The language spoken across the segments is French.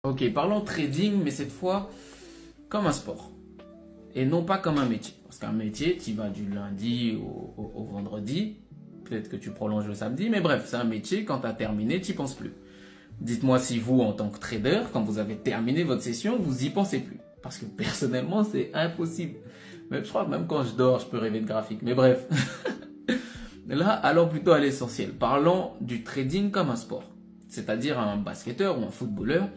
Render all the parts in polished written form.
Ok, parlons trading, mais cette fois comme un sport et non pas comme un métier. Parce qu'un métier, tu vas du lundi au vendredi, peut-être que tu prolonges le samedi, mais bref, c'est un métier, quand tu as terminé, tu n'y penses plus. Dites-moi si vous, en tant que trader, quand vous avez terminé votre session, vous y pensez plus. Parce que personnellement, c'est impossible. Même, je crois que même quand je dors, je peux rêver de graphique. Mais bref. Là, allons plutôt à l'essentiel. Parlons du trading comme un sport. C'est-à-dire un basketteur ou un footballeur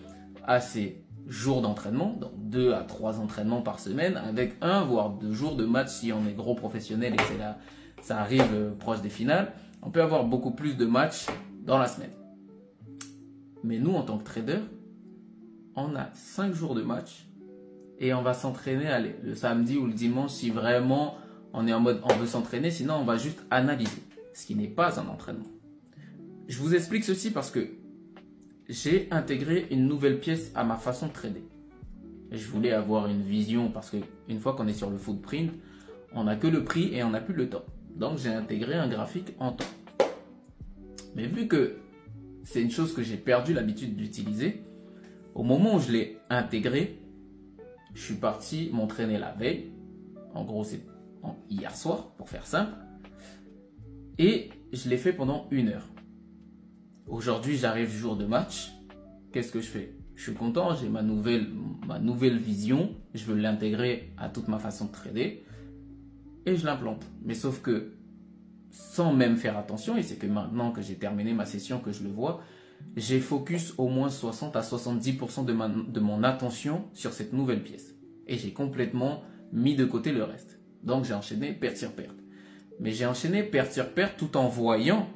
a ses jours d'entraînement, donc 2 à 3 entraînements par semaine, avec 1 voire 2 jours de match si on est gros professionnel et que ça arrive proche des finales. On peut avoir beaucoup plus de matchs dans la semaine. Mais nous, en tant que trader, on a 5 jours de match et on va s'entraîner le samedi ou le dimanche si vraiment on est en mode on veut s'entraîner, sinon on va juste analyser, ce qui n'est pas un entraînement. Je vous explique ceci parce que j'ai intégré une nouvelle pièce à ma façon de trader. Je voulais avoir une vision parce qu'une fois qu'on est sur le footprint, on n'a que le prix et on n'a plus le temps. Donc j'ai intégré un graphique en temps. Mais vu que c'est une chose que j'ai perdu l'habitude d'utiliser, au moment où je l'ai intégré, je suis parti m'entraîner la veille. En gros, c'est hier soir, pour faire simple. Et je l'ai fait pendant 1 heure. Aujourd'hui, j'arrive jour de match. Qu'est-ce que je fais? Je suis content, j'ai ma nouvelle vision. Je veux l'intégrer à toute ma façon de trader. Et je l'implante. Mais sauf que, sans même faire attention, et c'est que maintenant que j'ai terminé ma session que je le vois, j'ai focus au moins 60 à 70% de mon attention sur cette nouvelle pièce. Et j'ai complètement mis de côté le reste. Donc j'ai enchaîné perte sur perte. Mais j'ai enchaîné perte sur perte tout en voyant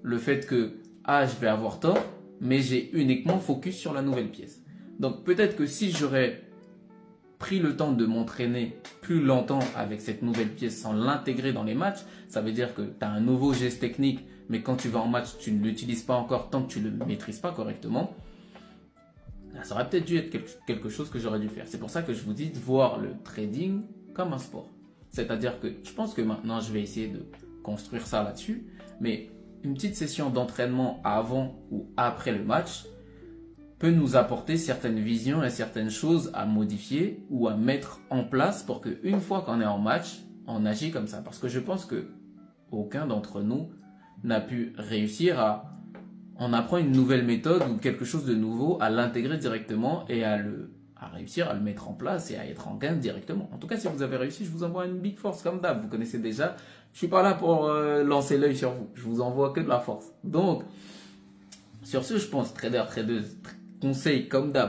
le fait que je vais avoir tort, mais j'ai uniquement focus sur la nouvelle pièce. Donc peut-être que si j'aurais pris le temps de m'entraîner plus longtemps avec cette nouvelle pièce sans l'intégrer dans les matchs, ça veut dire que tu as un nouveau geste technique, mais quand tu vas en match, tu ne l'utilises pas encore tant que tu ne le maîtrises pas correctement. Ça aurait peut-être dû être quelque chose que j'aurais dû faire. C'est pour ça que je vous dis de voir le trading comme un sport. C'est-à-dire que je pense que maintenant, je vais essayer de construire ça là-dessus. Mais une petite session d'entraînement avant ou après le match peut nous apporter certaines visions et certaines choses à modifier ou à mettre en place pour qu'une fois qu'on est en match, on agit comme ça. Parce que je pense que aucun d'entre nous n'a pu réussir on apprend une nouvelle méthode ou quelque chose de nouveau, à l'intégrer directement et à réussir à le mettre en place et à être en gain directement. En tout cas, si vous avez réussi, je vous envoie une big force comme d'hab. Vous connaissez déjà, je suis pas là pour lancer l'œil sur vous. Je vous envoie que de la force. Donc, sur ce, je pense, trader, tradeuse, conseil comme d'hab.